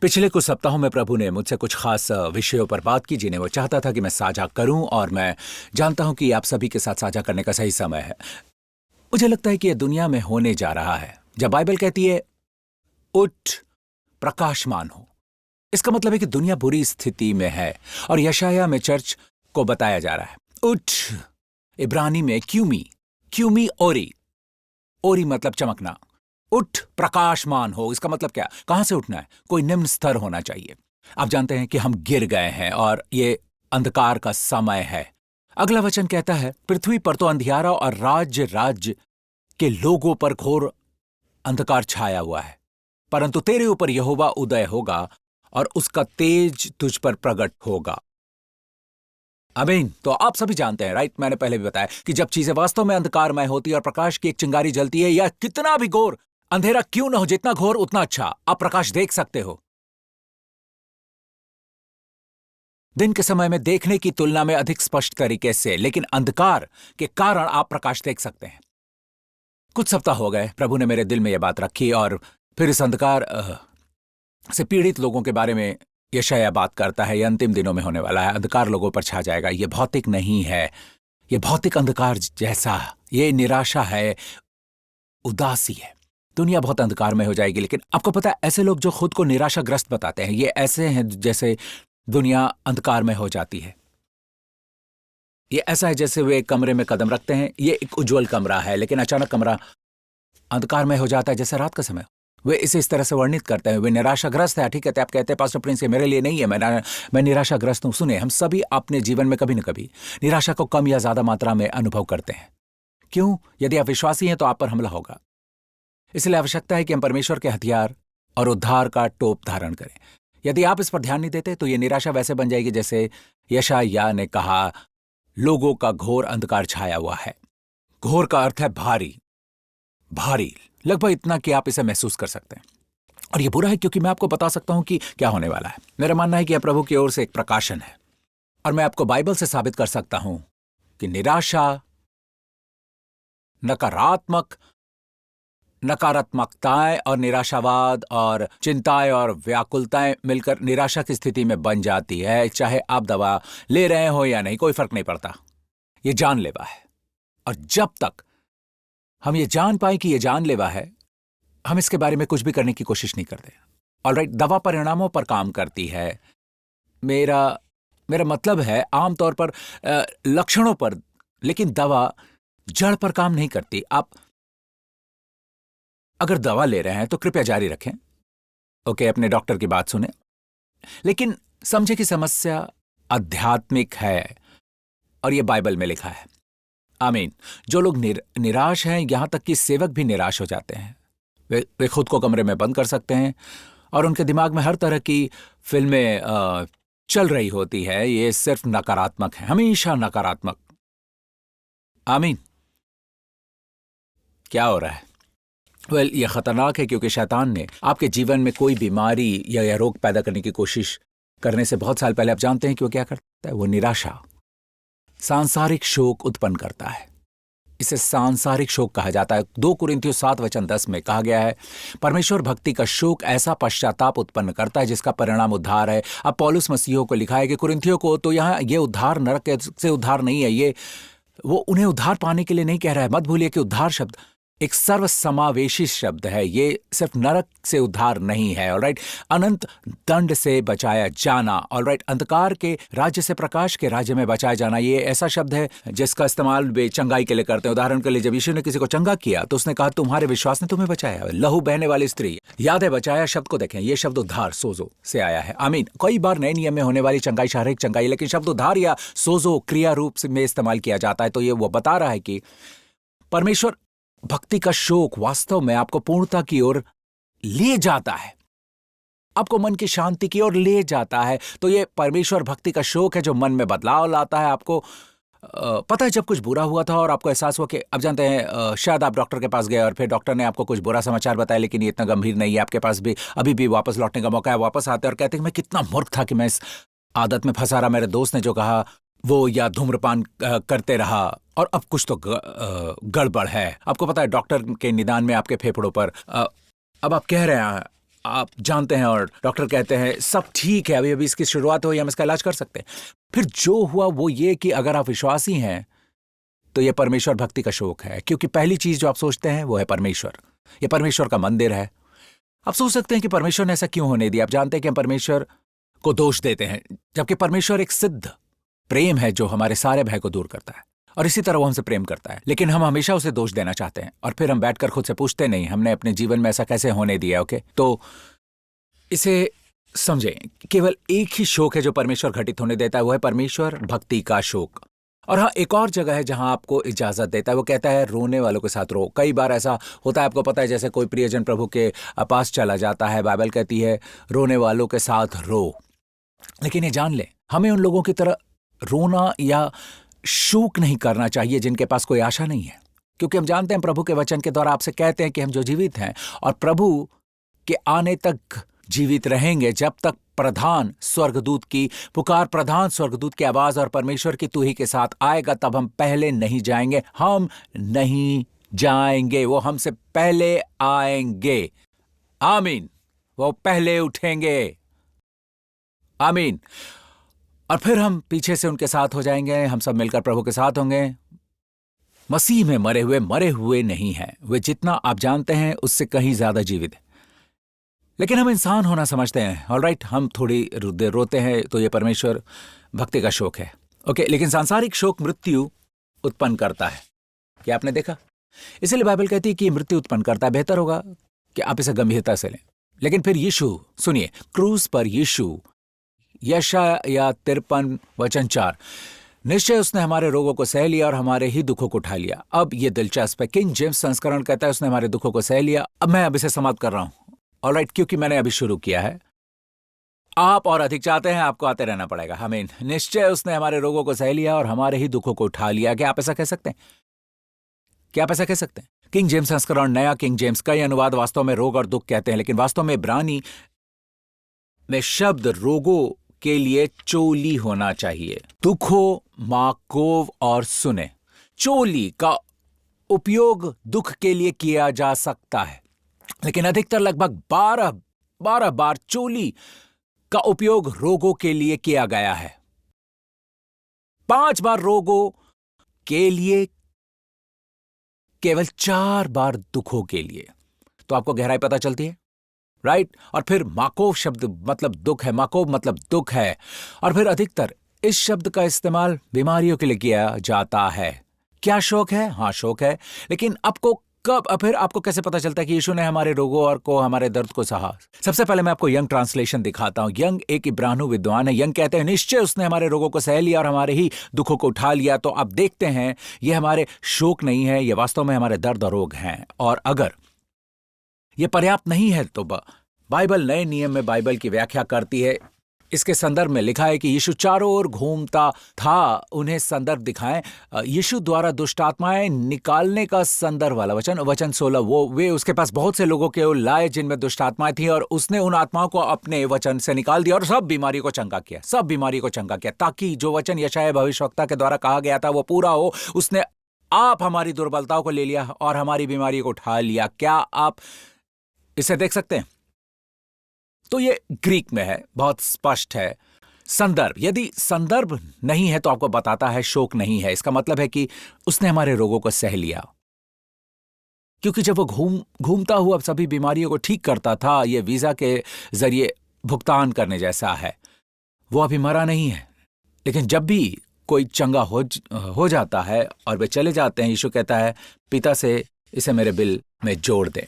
पिछले कुछ सप्ताहों में प्रभु ने मुझसे कुछ खास विषयों पर बात की जिन्हें वो चाहता था कि मैं साझा करूं, और मैं जानता हूं कि आप सभी के साथ साझा करने का सही समय है। मुझे लगता है कि यह दुनिया में होने जा रहा है। जब बाइबल कहती है उठ, प्रकाशमान हो, इसका मतलब है कि दुनिया बुरी स्थिति में है। और यशाया में चर्च को बताया जा रहा है उठ। इब्रानी में क्यूमी, क्यूमी ओरी, ओरी मतलब चमकना। उठ, प्रकाशमान हो, इसका मतलब क्या? कहां से उठना है? कोई निम्न स्तर होना चाहिए। आप जानते हैं कि हम गिर गए हैं और ये अंधकार का समय है। अगला वचन कहता है पृथ्वी पर तो अंधियारा और राज्य राज्य के लोगों पर घोर अंधकार छाया हुआ है, परंतु तेरे ऊपर यहोवा उदय होगा और उसका तेज तुझ पर प्रकट होगा। आमीन। तो आप सभी जानते हैं, राइट? मैंने पहले भी बताया कि जब चीजें वास्तव में अंधकारमय होती है और प्रकाश की एक चिंगारी जलती है, या कितना भी घोर अंधेरा क्यों ना हो, जितना घोर उतना अच्छा, आप प्रकाश देख सकते हो। दिन के समय में देखने की तुलना में अधिक स्पष्ट तरीके से, लेकिन अंधकार के कारण आप प्रकाश देख सकते हैं। कुछ सप्ताह हो गए प्रभु ने मेरे दिल में यह बात रखी, और फिर इस अंधकार से पीड़ित लोगों के बारे में यशायाह बात करता है। यह अंतिम दिनों में होने वाला है, अंधकार लोगों पर छा जाएगा। यह भौतिक नहीं है, यह भौतिक अंधकार जैसा, यह निराशा है, उदासी है। दुनिया बहुत अंधकार में हो जाएगी। लेकिन आपको पता है, ऐसे लोग जो खुद को निराशाग्रस्त बताते हैं, ये ऐसे हैं जैसे दुनिया अंधकार में हो जाती है। ये ऐसा है जैसे वे एक कमरे में कदम रखते हैं, ये एक उज्जवल कमरा है, लेकिन अचानक कमरा अंधकार में हो जाता है जैसे रात का समय। वे इसे इस तरह से वर्णित करते हैं, वे निराशाग्रस्त है। ठीक है, आप कहते हैं पास्टर प्रिंस, मेरे लिए नहीं है, मैं निराशाग्रस्त हूं। सुने, हम सभी अपने जीवन में कभी न कभी निराशा को कम या ज्यादा मात्रा में अनुभव करते हैं। क्यों? यदि आप विश्वासी हैं तो आप पर हमला होगा। इसलिए आवश्यकता है कि हम परमेश्वर के हथियार और उद्धार का टोप धारण करें। यदि आप इस पर ध्यान नहीं देते तो यह निराशा वैसे बन जाएगी जैसे यशायाह ने कहा, लोगों का घोर अंधकार छाया हुआ है। घोर का अर्थ है भारी, भारी, लगभग इतना कि आप इसे महसूस कर सकते हैं। और यह बुरा है क्योंकि मैं आपको बता सकता हूं कि क्या होने वाला है। मेरा मानना है कि यह प्रभु की ओर से एक प्रकाशन है, और मैं आपको बाइबल से साबित कर सकता हूं कि निराशा, नकारात्मकताएं और निराशावाद और चिंताएं और व्याकुलताएं मिलकर निराशा की स्थिति में बन जाती है। चाहे आप दवा ले रहे हो या नहीं, कोई फर्क नहीं पड़ता। यह जानलेवा है, और जब तक हम ये जान पाए कि यह जानलेवा है, हम इसके बारे में कुछ भी करने की कोशिश नहीं करते। ऑलराइट, दवा परिणामों पर काम करती है। मेरा मतलब है आमतौर पर लक्षणों पर, लेकिन दवा जड़ पर काम नहीं करती। आप अगर दवा ले रहे हैं तो कृपया जारी रखें, ओके? अपने डॉक्टर की बात सुने, लेकिन समझे कि समस्या आध्यात्मिक है, और यह बाइबल में लिखा है। आमीन। जो लोग निराश हैं, यहां तक कि सेवक भी निराश हो जाते हैं। वे खुद को कमरे में बंद कर सकते हैं, और उनके दिमाग में हर तरह की फिल्में चल रही होती है। ये सिर्फ नकारात्मक है, हमेशा नकारात्मक। आमीन। क्या हो रहा है? यह खतरनाक है क्योंकि शैतान ने आपके जीवन में कोई बीमारी या रोग पैदा करने की कोशिश करने से बहुत साल पहले, आप जानते हैं कि वो क्या करता है? वो निराशा, सांसारिक शोक उत्पन्न करता है। इसे सांसारिक शोक कहा जाता है। 2 कुरिन्थियों 7:10 में कहा गया है, परमेश्वर भक्ति का शोक ऐसा पश्चाताप उत्पन्न करता है जिसका परिणाम उद्धार है। अब पौलुस मसीहों को लिखा है कि कुरिन्थियों को, तो यहां ये उद्धार नरक से उद्धार नहीं है, ये वो उन्हें उद्धार पाने के लिए नहीं कह रहा है। मत भूलिए कि उद्धार शब्द एक सर्वसमावेशी शब्द है, ये सिर्फ नरक से उद्धार नहीं है। ऑलराइट, अनंत दंड से बचाया जाना, ऑलराइट, अंधकार के राज्य से प्रकाश के राज्य में बचाया जाना, ये ऐसा शब्द है जिसका इस्तेमाल वे चंगाई के लिए करते हैं। उदाहरण के लिए, जब यीशु ने किसी को चंगा किया तो उसने कहा, तुम्हारे विश्वास ने तुम्हें बचाया। लहू बहने वाली स्त्री, याद है? बचाया शब्द को देखें, यह शब्द उद्धार, सोजो से आया है। आमीन। कई बार नए नियम में होने वाली चंगाई शारीरिक चंगाई, लेकिन शब्द उद्धार या सोजो क्रिया रूप में इस्तेमाल किया जाता है। तो ये वो बता रहा है कि परमेश्वर भक्ति का शोक वास्तव में आपको पूर्णता की ओर ले जाता है, आपको मन की शांति की ओर ले जाता है। तो ये परमेश्वर भक्ति का शोक है जो मन में बदलाव लाता है। आपको पता है, जब कुछ बुरा हुआ था और आपको एहसास हुआ कि, अब जानते हैं, शायद आप डॉक्टर के पास गए और फिर डॉक्टर ने आपको कुछ बुरा समाचार बताया, लेकिन ये इतना गंभीर नहीं है, आपके पास भी अभी भी वापस लौटने का मौका है। वापस आते और कहते हैं, मैं कितना मूर्ख था कि मैं इस आदत में फंसा रहा। मेरे दोस्त ने जो कहा वो, या धूम्रपान करते रहा, और अब कुछ तो गड़बड़ है। आपको पता है, डॉक्टर के निदान में आपके फेफड़ों पर अब आप कह रहे हैं आप जानते हैं और डॉक्टर कहते हैं सब ठीक है, अभी अभी इसकी शुरुआत हुई, हम इसका इलाज कर सकते हैं। फिर जो हुआ वो ये कि अगर आप विश्वासी हैं तो ये परमेश्वर भक्ति का शौक है, क्योंकि पहली चीज जो आप सोचते हैं वो है परमेश्वर। ये परमेश्वर का मंदिर है। आप सोच सकते हैं कि परमेश्वर ने ऐसा क्यों होने दिया। आप जानते हैं कि हम परमेश्वर को दोष देते हैं, जबकि परमेश्वर एक सिद्ध प्रेम है जो हमारे सारे भय को दूर करता है, और इसी तरह वो हमसे प्रेम करता है। लेकिन हम हमेशा उसे दोष देना चाहते हैं, और फिर हम बैठकर खुद से पूछते नहीं हमने अपने जीवन में ऐसा कैसे होने दिया। ओके, तो इसे समझें, केवल एक ही शोक है जो परमेश्वर घटित होने देता है, वो है परमेश्वर भक्ति का शोक। और हाँ, एक और जगह है जहां आपको इजाजत देता है, वो कहता है रोने वालों के साथ रो। कई बार ऐसा होता है, आपको पता है, जैसे कोई प्रियजन प्रभु के पास चला जाता है, बाइबल कहती है रोने वालों के साथ रो। लेकिन ये जान ले, हमें उन लोगों की तरह रोना या शोक नहीं करना चाहिए जिनके पास कोई आशा नहीं है, क्योंकि हम जानते हैं प्रभु के वचन के द्वारा आपसे कहते हैं कि हम जो जीवित हैं और प्रभु के आने तक जीवित रहेंगे, जब तक प्रधान स्वर्गदूत की पुकार, प्रधान स्वर्गदूत की आवाज और परमेश्वर की तू ही के साथ आएगा, तब हम पहले नहीं जाएंगे। हम नहीं जाएंगे, वो हमसे पहले आएंगे। आमीन। वो पहले उठेंगे। आमीन। और फिर हम पीछे से उनके साथ हो जाएंगे, हम सब मिलकर प्रभु के साथ होंगे। मसीह में मरे हुए नहीं हैं, वे जितना आप जानते हैं उससे कहीं ज्यादा जीवित है। लेकिन हम इंसान होना समझते हैं, ऑलराइट, हम थोड़ी देर रोते हैं, तो ये परमेश्वर भक्ति का शोक है। ओके, लेकिन सांसारिक शोक मृत्यु उत्पन्न करता है। क्या आपने देखा? इसलिए बाइबल कहती है कि मृत्यु उत्पन्न करता है। बेहतर होगा कि आप इसे गंभीरता से लें। लेकिन फिर यीशु, सुनिए, क्रूस पर यीशु, यशायाह 53:4, निश्चय उसने हमारे रोगों को सह लिया और हमारे ही दुखों को उठा लिया। अब ये दिलचस्प है, किंग जेम्स संस्करण कहता है उसने हमारे दुखों को सह लिया। अब मैं इसे समाप्त कर रहा हूं, ऑलराइट, क्योंकि मैंने अभी शुरू किया है। आप और अधिक चाहते हैं, आपको आते रहना पड़ेगा। आमीन। निश्चय उसने हमारे रोगों को सह लिया और हमारे ही दुखों को उठा लिया। क्या आप ऐसा कह सकते हैं? क्या आप ऐसा कह सकते हैं? किंग जेम्स संस्करण, नया किंग जेम्स, कई अनुवाद वास्तव में रोग और दुख कहते हैं, लेकिन वास्तव में इब्रानी में शब्द रोगों के लिए चोली होना चाहिए। दुखो, माकोव और सुने। चोली का उपयोग दुख के लिए किया जा सकता है, लेकिन अधिकतर लगभग 12 बार चोली का उपयोग रोगों के लिए किया गया है। 5 बार रोगों के लिए, केवल 4 बार दुखों के लिए। तो आपको गहराई पता चलती है, राइट? और फिर माकोव शब्द मतलब दुख है, माकोव मतलब दुख है। और फिर अधिकतर इस शब्द का इस्तेमाल बीमारियों के लिए किया जाता है। क्या शौक है? हाँ, शौक है। लेकिन फिर आपको कैसे पता चलता है कि यीशु ने हमारे रोगों और को, हमारे दर्द को सहा? सबसे पहले मैं आपको यंग ट्रांसलेशन दिखाता हूं। यंग एक इब्रानी विद्वान है। यंग कहते हैं निश्चय उसने हमारे रोगों को सह लिया और हमारे ही दुखों को उठा लिया। तो आप देखते हैं, ये हमारे शोक नहीं है, ये वास्तव में हमारे दर्द और रोग हैं। और अगर ये पर्याप्त नहीं है तो बाइबल नए नियम में बाइबल की व्याख्या करती है। इसके संदर्भ में लिखा है कि यीशु चारों ओर घूमता था। उन्हें संदर्भ दिखाएं, यीशु द्वारा दुष्ट आत्माएं निकालने का संदर्भ वाला वचन 16, वे उसके पास बहुत से लोगों के लाए जिनमें दुष्ट आत्माएं थी, और उसने उन आत्माओं को अपने वचन से निकाल दिया और सब बीमारी को चंगा किया, ताकि जो वचन यशायाह भविष्यवक्ता के द्वारा कहा गया था वो पूरा हो। उसने आप हमारी दुर्बलताओं को ले लिया और हमारी बीमारी को उठा लिया। क्या आप इसे देख सकते हैं? तो ये ग्रीक में है, बहुत स्पष्ट है। संदर्भ, यदि संदर्भ नहीं है तो आपको बताता है शोक नहीं है। इसका मतलब है कि उसने हमारे रोगों को सह लिया, क्योंकि जब वो घूमता हुआ सभी बीमारियों को ठीक करता था, ये वीजा के जरिए भुगतान करने जैसा है। वो अभी मरा नहीं है, लेकिन जब भी कोई चंगा हो जाता है और वे चले जाते हैं, यीशु कहता है पिता से इसे मेरे बिल में जोड़ दें।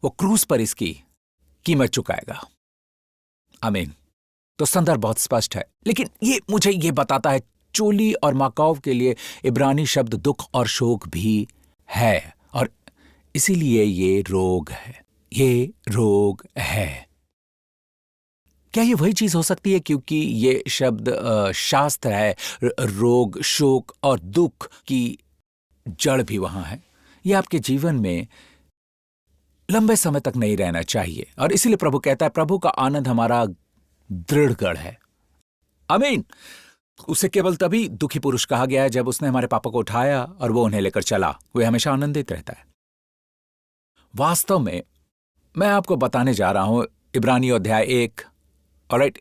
वो क्रूस पर इसकी कीमत चुकाएगा। आमीन। तो संदर्भ बहुत स्पष्ट है, लेकिन ये मुझे ये बताता है चोली और माकाव के लिए इब्रानी शब्द दुख और शोक भी है, और इसीलिए ये रोग है। क्या ये वही चीज हो सकती है? क्योंकि ये शब्द शास्त्र है, रोग, शोक और दुख की जड़ भी वहां है। ये आपके जीवन में लंबे समय तक नहीं रहना चाहिए, और इसीलिए प्रभु कहता है प्रभु का आनंद हमारा दृढ़ गढ़ है। आमीन। उसे केवल तभी दुखी पुरुष कहा गया है जब उसने हमारे पापों को उठाया और वो उन्हें लेकर चला। वह हमेशा आनंदित रहता है। वास्तव में मैं आपको बताने जा रहा हूं इब्रानियों अध्याय 1। ऑलराइट,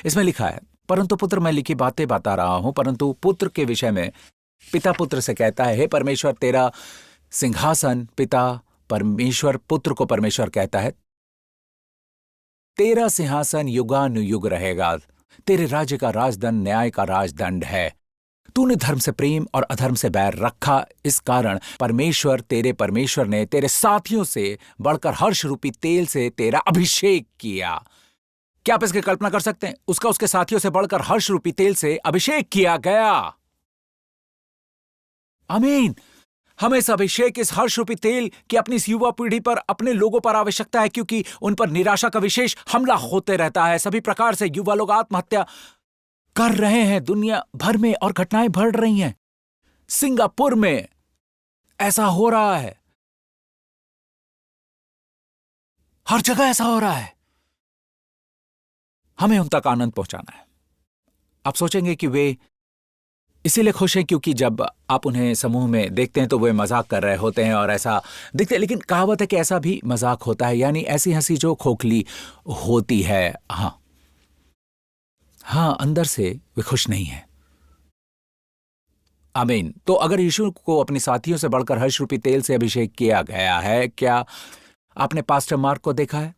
इसमें लिखा है, परंतु पुत्र, मैं लिखी बातें बता रहा हूं, परंतु पुत्र के विषय में पिता पुत्र से कहता है, हे परमेश्वर तेरा सिंहासन, पिता परमेश्वर पुत्र को परमेश्वर कहता है, तेरा सिंहासन युगानुयुग रहेगा, तेरे राज्य का राजदंड न्याय का राजदंड है। तूने धर्म से प्रेम और अधर्म से बैर रखा, इस कारण परमेश्वर तेरे परमेश्वर ने तेरे साथियों से बढ़कर हर्ष रूपी तेल से तेरा अभिषेक किया। क्या आप इसकी कल्पना कर सकते हैं? उसका उसके साथियों से बढ़कर हर्ष रूपी तेल से अभिषेक किया गया। आमीन। हमें इस अभिषेक, इस हर्ष रूपी तेल की अपनी इस युवा पीढ़ी पर, अपने लोगों पर आवश्यकता है, क्योंकि उन पर निराशा का विशेष हमला होते रहता है। सभी प्रकार से युवा लोग आत्महत्या कर रहे हैं दुनिया भर में और घटनाएं बढ़ रही हैं। सिंगापुर में ऐसा हो रहा है, हर जगह ऐसा हो रहा है। हमें उन तक आनंद पहुंचाना है। आप सोचेंगे कि वे इसीलिए खुश हैं क्योंकि जब आप उन्हें समूह में देखते हैं तो वे मजाक कर रहे होते हैं और ऐसा दिखते हैं, लेकिन कहावत है कि ऐसा भी मजाक होता है, यानी ऐसी हंसी जो खोखली होती है। हाँ, अंदर से वे खुश नहीं है। आमीन। तो अगर यीशु को अपने साथियों से बढ़कर हर्ष रूपी तेल से अभिषेक किया गया है, क्या आपने पास्टर मार्क को देखा है?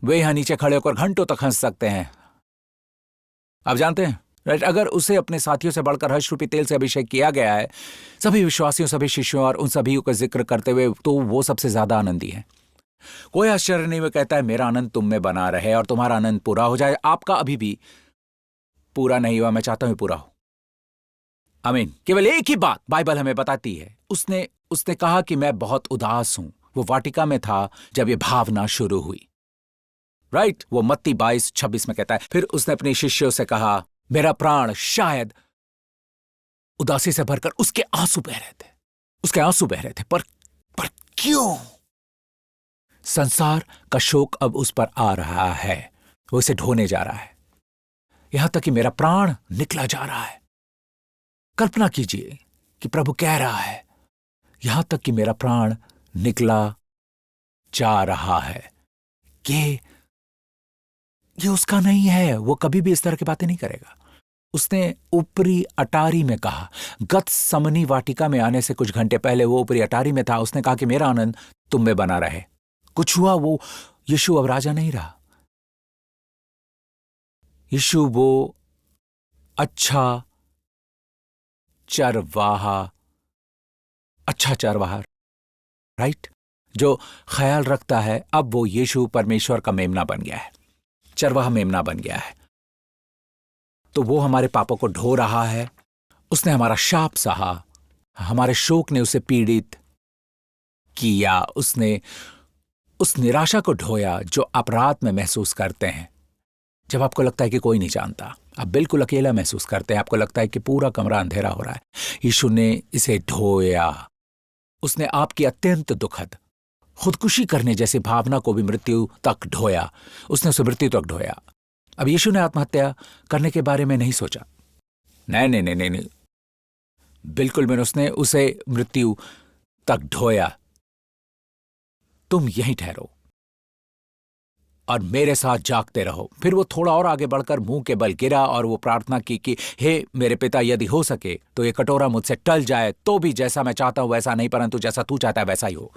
वे यहां नीचे खड़े होकर घंटों तक हंस सकते हैं। आप जानते हैं, राइट? अगर उसे अपने साथियों से बढ़कर हर्ष रूपी तेल से अभिषेक किया गया है, सभी विश्वासियों, सभी शिष्यों और उन सभी का जिक्र करते हुए, तो वो सबसे ज्यादा आनंदी है। कोई आश्चर्य नहीं, वो कहता है मेरा आनंद तुम में बना रहे और तुम्हारा आनंद पूरा हो जाए। आपका अभी भी पूरा नहीं हुआ, मैं चाहता हूं पूरा हो। आमीन। केवल एक ही बात बाइबल हमें बताती है, उसने कहा कि मैं बहुत उदास हूं। वो वाटिका में था जब ये भावना शुरू हुई, राइट? वो मत्ती 22:26 में कहता है, फिर उसने अपने शिष्यों से कहा, मेरा प्राण शायद उदासी से भरकर उसके आंसू बह रहे थे, उसके आंसू बह रहे थे, पर क्यों? संसार का शोक अब उस पर आ रहा है, वो इसे ढोने जा रहा है, यहां तक कि मेरा प्राण निकला जा रहा है। कल्पना कीजिए कि प्रभु कह रहा है, यहां तक कि मेरा प्राण निकला जा रहा है, कि ये उसका नहीं है। वो कभी भी इस तरह की बातें नहीं करेगा। उसने ऊपरी अटारी में कहा, गतसमनी वाटिका में आने से कुछ घंटे पहले वो ऊपरी अटारी में था। उसने कहा कि मेरा आनंद तुम में बना रहे। कुछ हुआ, वो यीशु अब राजा नहीं रहा। यीशु वो अच्छा चरवाहा, राइट, जो ख्याल रखता है, अब वो यीशु परमेश्वर का मेमना बन गया है, चरवाहा मेमना बन गया है। तो वो हमारे पापों को ढो रहा है। उसने हमारा शाप सहा, हमारे शोक ने उसे पीड़ित किया। उसने उस निराशा को ढोया जो आप रात में महसूस करते हैं, जब आपको लगता है कि कोई नहीं जानता, आप बिल्कुल अकेला महसूस करते हैं, आपको लगता है कि पूरा कमरा अंधेरा हो रहा है। यीशु ने इसे ढोया। उसने आपकी अत्यंत दुखद खुदकुशी करने जैसी भावना को भी मृत्यु तक ढोया। उसने उसे मृत्यु तक ढोया। अब यीशु ने आत्महत्या करने के बारे में नहीं सोचा, नहीं, बिल्कुल भी। उसने उसे मृत्यु तक ढोया। तुम यहीं ठहरो और मेरे साथ जागते रहो। फिर वो थोड़ा और आगे बढ़कर मुंह के बल गिरा और वो प्रार्थना की कि हे मेरे पिता, यदि हो सके तो ये कटोरा मुझसे टल जाए, तो भी जैसा मैं चाहता हूं वैसा नहीं, परंतु जैसा तू चाहता है वैसा ही हो।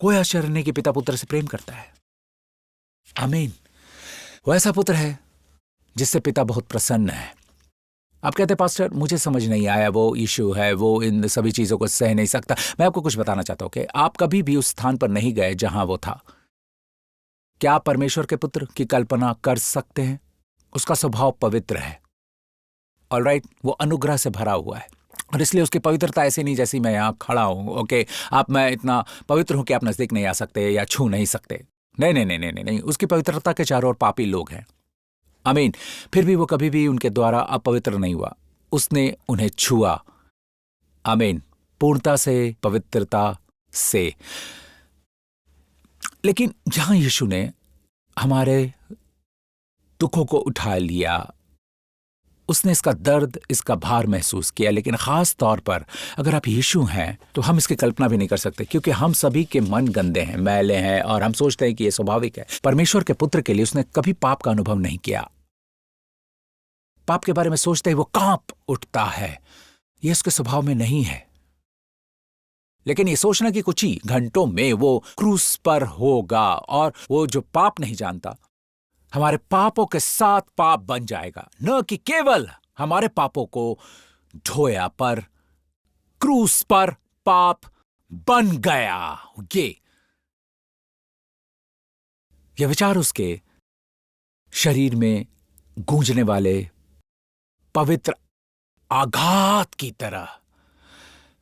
कोई आश्चर्य नहीं कि पिता पुत्र से प्रेम करता है। आमीन। वो ऐसा पुत्र है जिससे पिता बहुत प्रसन्न है। आप कहते पास्टर मुझे समझ नहीं आया, वो यीशु है, वो इन सभी चीजों को सह नहीं सकता। मैं आपको कुछ बताना चाहता हूं कि आप कभी भी उस स्थान पर नहीं गए जहां वो था। क्या आप परमेश्वर के पुत्र की कल्पना कर सकते हैं? उसका स्वभाव पवित्र है, ऑलराइट? वो अनुग्रह से भरा हुआ है और इसलिए उसकी पवित्रता ऐसी नहीं जैसी मैं यहां खड़ा हूं। ओके, मैं इतना पवित्र हूं कि आप नजदीक नहीं आ सकते या छू नहीं सकते। नहीं। उसकी पवित्रता के चारों ओर पापी लोग हैं। आमीन। फिर भी वो कभी भी उनके द्वारा अपवित्र नहीं हुआ। उसने उन्हें छुआ। आमीन। पूर्णता से, पवित्रता से। लेकिन जहां यीशु ने हमारे दुखों को उठा लिया, उसने इसका दर्द, इसका भार महसूस किया। लेकिन खास तौर पर अगर आप यीशु हैं तो हम इसकी कल्पना भी नहीं कर सकते, क्योंकि हम सभी के मन गंदे हैं, मैले हैं, और हम सोचते हैं कि यह स्वाभाविक है। परमेश्वर के पुत्र के लिए उसने कभी पाप का अनुभव नहीं किया। पाप के बारे में सोचते ही वो कांप उठता है, यह उसके स्वभाव में नहीं है। लेकिन ये सोचना कि कुछ ही घंटों में वो क्रूस पर होगा और वो जो पाप नहीं जानता हमारे पापों के साथ पाप बन जाएगा, न कि केवल हमारे पापों को ढोया पर क्रूस पर पाप बन गया। ये विचार उसके शरीर में गूंजने वाले पवित्र आघात की तरह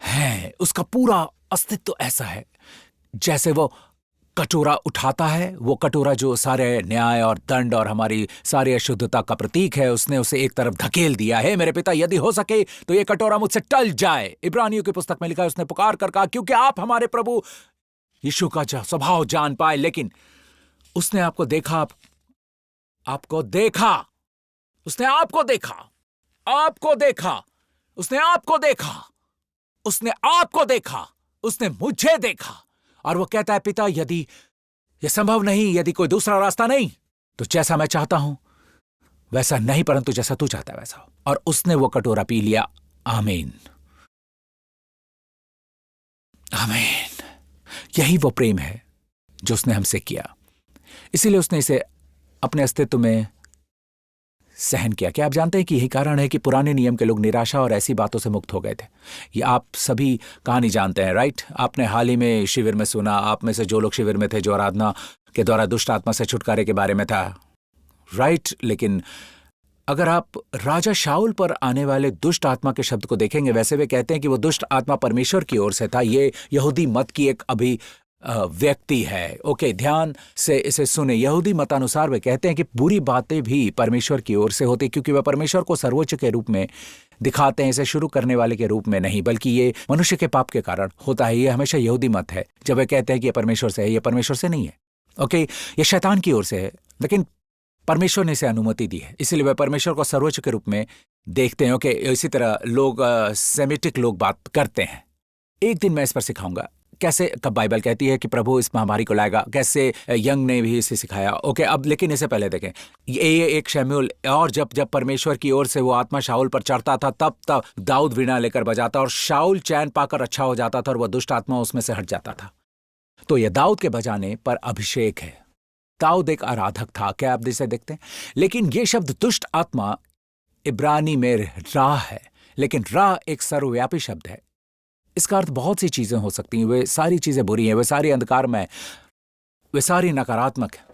है। उसका पूरा अस्तित्व ऐसा है जैसे वो कटोरा उठाता है, वो कटोरा जो सारे न्याय और दंड और हमारी सारी अशुद्धता का प्रतीक है, उसने उसे एक तरफ धकेल दिया है। मेरे पिता, यदि हो सके तो ये कटोरा मुझसे टल जाए। इब्रानियों की पुस्तक में लिखा है, उसने पुकार कर कहा, क्योंकि आप हमारे प्रभु यीशु का स्वभाव जान पाए। लेकिन उसने आपको देखा, आपको देखा, उसने आपको देखा, आपको देखा, उसने आपको देखा, उसने आपको देखा, उसने मुझे देखा। और वो कहता है, पिता, यदि यह संभव नहीं, यदि कोई दूसरा रास्ता नहीं, तो जैसा मैं चाहता हूं वैसा नहीं, परंतु जैसा तू चाहता है वैसा। और उसने वो कटोरा पी लिया। आमीन, आमीन। यही वो प्रेम है जो उसने हमसे किया। इसीलिए उसने इसे अपने अस्तित्व में सहन किया। क्या आप जानते हैं कि यही कारण है कि पुराने नियम के लोग निराशा और ऐसी बातों से मुक्त हो गए थे? ये आप सभी कहानी जानते हैं, राइट? आपने हाल ही में शिविर में सुना, आप में से जो लोग शिविर में थे, जो आराधना के द्वारा दुष्ट आत्मा से छुटकारे के बारे में था, राइट? लेकिन अगर आप राजा शाऊल पर आने वाले दुष्ट आत्मा के शब्द को देखेंगे, वैसे वे कहते हैं कि वो दुष्ट आत्मा परमेश्वर की ओर से था। ये यहूदी मत की एक व्यक्ति है। ओके, ध्यान से इसे सुने। यहूदी मतानुसार वे कहते हैं कि बुरी बातें भी परमेश्वर की ओर से होती, क्योंकि वह परमेश्वर को सर्वोच्च के रूप में दिखाते हैं, इसे शुरू करने वाले के रूप में नहीं, बल्कि ये मनुष्य के पाप के कारण होता है। ये हमेशा यहूदी मत है जब वे कहते हैं कि यह परमेश्वर से है। यह परमेश्वर से नहीं है। ओके, यह शैतान की ओर से है, लेकिन परमेश्वर ने इसे अनुमति दी है, इसलिए वह परमेश्वर को सर्वोच्च के रूप में देखते हैं। ओके, इसी तरह लोग सेमिटिक लोग बात करते हैं। एक दिन मैं इस पर सिखाऊंगा कैसे, कब बाइबल कहती है कि प्रभु इस महामारी को लाएगा, कैसे यंग ने भी इसे सिखाया। ओके, अब लेकिन इससे पहले देखें ये एक शमूएल, और जब जब परमेश्वर की ओर से वो आत्मा शाऊल पर चढ़ता था, तब दाऊद वीणा लेकर बजाता और शाऊल चैन पाकर अच्छा हो जाता था और वह दुष्ट आत्मा उसमें से हट जाता था। तो यह दाऊद के बजाने पर अभिषेक है। दाऊद एक आराधक था, क्या आप इसे देखते हैं? लेकिन यह शब्द दुष्ट आत्मा इब्रानी में राह है, लेकिन राह एक सर्वव्यापी शब्द है। इसका अर्थ बहुत सी चीजें हो सकती हैं। वे सारी चीजें बुरी हैं, वे सारी अंधकारमय, वे सारी नकारात्मक हैं।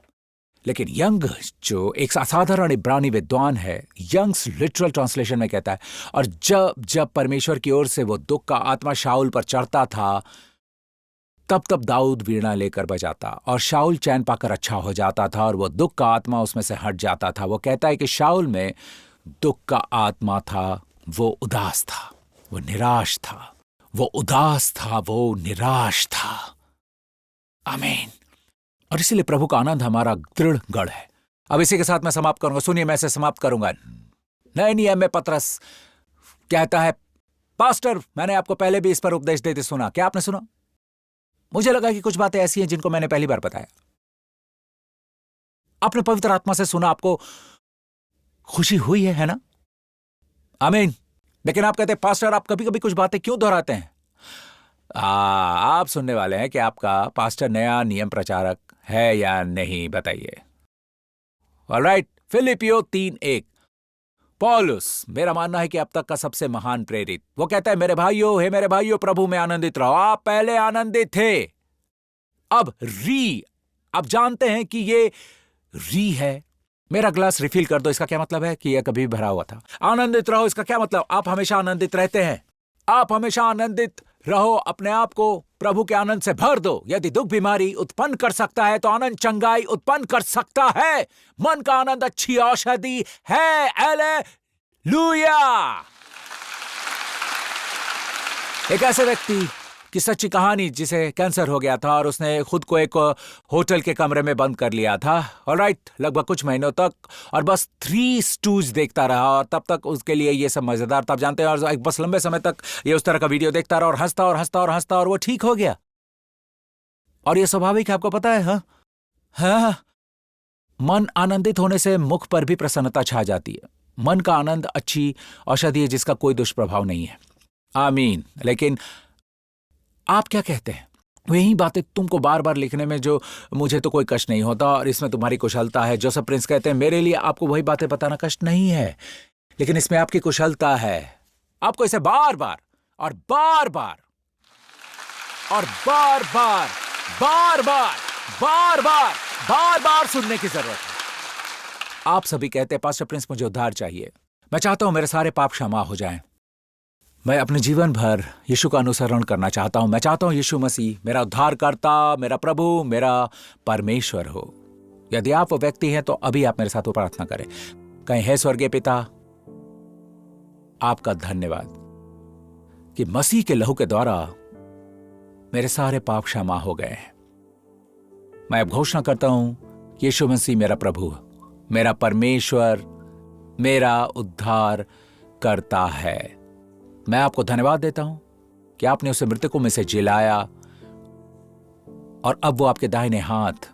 लेकिन यंग, जो एक असाधारण इब्रानी विद्वान है, यंग्स लिटरल ट्रांसलेशन में कहता है, और जब जब परमेश्वर की ओर से वो दुख का आत्मा शाऊल पर चढ़ता था, तब तब दाऊद वीणा लेकर बजाता और शाऊल चैन पाकर अच्छा हो जाता था और वो दुख का आत्मा उसमें से हट जाता था। वो कहता है कि शाऊल में दुख का आत्मा था, वो उदास था, वो निराश था, वो उदास था, वो निराश था। आमीन। और इसीलिए प्रभु का आनंद हमारा दृढ़ गढ़ है। अब इसी के साथ मैं समाप्त करूंगा। सुनिए, मैं इसे समाप्त करूंगा। नए नियम में पतरस कहता है, पास्टर, मैंने आपको पहले भी इस पर उपदेश देते सुना। क्या आपने सुना? मुझे लगा कि कुछ बातें ऐसी हैं जिनको मैंने पहली बार बताया। आपने पवित्र आत्मा से सुना, आपको खुशी हुई है ना? आमीन। लेकिन आप कहते हैं, पास्टर, आप कभी कभी कुछ बातें क्यों दोहराते हैं? आप सुनने वाले हैं कि आपका पास्टर नया नियम प्रचारक है या नहीं, बताइए। ऑलराइट, फिलिपियो 3:1। पौलुस, मेरा मानना है कि अब तक का सबसे महान प्रेरित, वो कहता है, मेरे भाइयों, हे मेरे भाइयों, प्रभु में आनंदित रहो। आप पहले आनंदित थे, अब आप जानते हैं कि ये है। मेरा ग्लास रिफिल कर दो, इसका क्या मतलब है? कि यह कभी भरा हुआ था। आनंदित रहो, इसका क्या मतलब? आप हमेशा आनंदित रहते हैं। आप हमेशा आनंदित रहो, अपने आप को प्रभु के आनंद से भर दो। यदि दुख बीमारी उत्पन्न कर सकता है, तो आनंद चंगाई उत्पन्न कर सकता है। मन का आनंद अच्छी औषधि है। हालेलुया। एक ऐसे व्यक्ति की सच्ची कहानी, जिसे कैंसर हो गया था और उसने खुद को एक होटल के कमरे में बंद कर लिया था, ऑलराइट, लगभग कुछ महीनों तक, और बस थ्री स्टूज देखता रहा, और तब तक उसके लिए ये सब मजेदार था, आप जानते हैं, और एक बस लंबे समय तक ये उस तरह का वीडियो देखता रहा और हंसता और हंसता और हंसता, और वो ठीक हो गया। और ये स्वाभाविक है, आपको पता है। हाँ हाँ, मन आनंदित होने से मुख पर भी प्रसन्नता छा जाती है। मन का आनंद अच्छी औषधि है जिसका कोई दुष्प्रभाव नहीं है। आमीन। लेकिन आप क्या कहते हैं? वही बातें तुमको बार बार लिखने में जो मुझे तो कोई कष्ट नहीं होता, और इसमें तुम्हारी कुशलता है। जोसेफ प्रिंस कहते हैं, मेरे लिए आपको वही बातें बताना कष्ट नहीं है, लेकिन इसमें आपकी कुशलता है। आपको इसे बार बार और बार बार और बार बार बार बार बार बार बार बार सुनने की जरूरत है। आप सभी कहते हैं, पास्टर प्रिंस मुझे उद्धार चाहिए, मैं चाहता हूं मेरे सारे पाप क्षमा हो जाएं, मैं अपने जीवन भर यीशु का अनुसरण करना चाहता हूं, मैं चाहता हूं यीशु मसीह मेरा उद्धारकर्ता, मेरा प्रभु, मेरा परमेश्वर हो। यदि आप वो व्यक्ति हैं तो अभी आप मेरे साथ वो प्रार्थना करें। कहें, हे स्वर्गीय पिता, आपका धन्यवाद कि मसीह के लहू के द्वारा मेरे सारे पाप क्षमा हो गए हैं। मैं अब घोषणा करता हूं कि यीशु मसीह मेरा प्रभु, मेरा परमेश्वर, मेरा उद्धार करता है। मैं आपको धन्यवाद देता हूं कि आपने उसे मृतकों में से जिलाया, और अब वो आपके दाहिने हाथ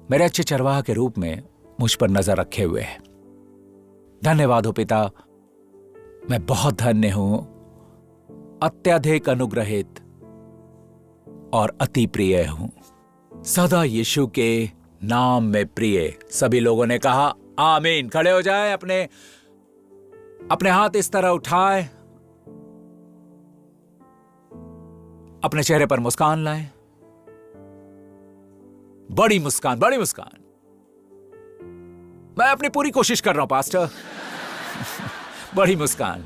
मेरे अच्छे चरवाहा के रूप में मुझ पर नजर रखे हुए है। धन्यवाद हो पिता, मैं बहुत धन्य हूं, अत्यधिक अनुग्रहित और अति प्रिय हूं, सदा यीशु के नाम में प्रिय। सभी लोगों ने कहा आमीन। खड़े हो जाएं, अपने हाथ इस तरह उठाएं, अपने चेहरे पर मुस्कान लाएं, बड़ी मुस्कान, बड़ी मुस्कान। मैं अपनी पूरी कोशिश कर रहा हूं पास्टर। बड़ी मुस्कान।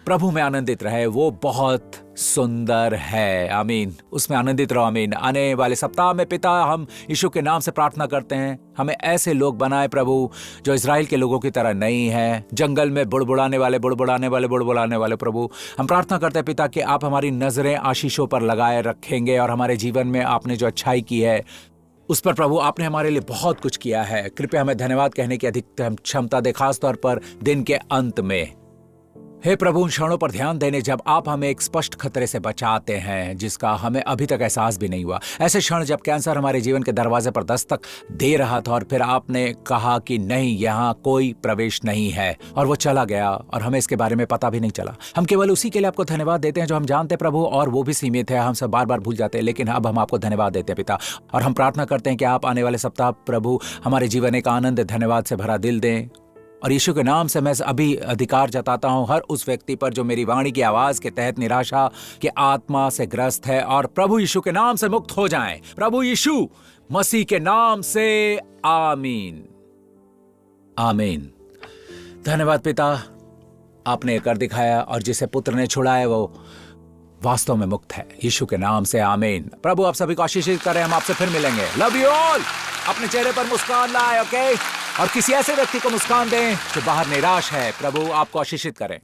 प्रभु में आनंदित रहे, वो बहुत सुंदर है। आमीन, उसमें आनंदित रहो। आमीन। आने वाले सप्ताह में पिता, हम यीशु के नाम से प्रार्थना करते हैं, हमें ऐसे लोग बनाए प्रभु जो इजराइल के लोगों की तरह नहीं है, जंगल में बुड़बुड़ाने वाले प्रभु। हम प्रार्थना करते हैं पिता कि आप हमारी नजरें आशीषों पर लगाए रखेंगे, और हमारे जीवन में आपने जो अच्छाई की है उस पर प्रभु आपने हमारे लिए बहुत कुछ किया है। कृपया हमें धन्यवाद कहने की अधिकतम क्षमता दे, खास तौर पर दिन के अंत में। हे प्रभु, उन क्षणों पर ध्यान देने जब आप हमें एक स्पष्ट खतरे से बचाते हैं जिसका हमें अभी तक एहसास भी नहीं हुआ। ऐसे क्षण जब कैंसर हमारे जीवन के दरवाजे पर दस्तक दे रहा था और फिर आपने कहा कि नहीं, यहाँ कोई प्रवेश नहीं है, और वो चला गया और हमें इसके बारे में पता भी नहीं चला। हम केवल उसी के लिए आपको धन्यवाद देते हैं जो हम जानते हैं प्रभु, और वो भी सीमित है, हम सब बार बार भूल जाते हैं, लेकिन अब हम आपको धन्यवाद देते हैं पिता। और हम प्रार्थना करते हैं कि आप आने वाले सप्ताह प्रभु हमारे जीवन एक आनंद, धन्यवाद से भरा दिल दें। और यीशु के नाम से मैं अभी अधिकार जताता हूं हर उस व्यक्ति पर जो मेरी वाणी की आवाज के तहत निराशा के आत्मा से ग्रस्त है, और प्रभु यीशु के नाम से मुक्त हो जाएं, प्रभु यीशु मसीह के नाम से। आमीन, आमीन। धन्यवाद पिता, आपने कर दिखाया, और जिसे पुत्र ने छुड़ाया वो वास्तव में मुक्त है, यीशु के नाम से। आमीन। प्रभु आप सभी को आशीषित करें। हम आपसे फिर मिलेंगे। Love you all. अपने चेहरे पर मुस्कान लाए, ओके? और किसी ऐसे व्यक्ति को मुस्कान दें जो बाहर निराश है। प्रभु आपको आशीषित करें।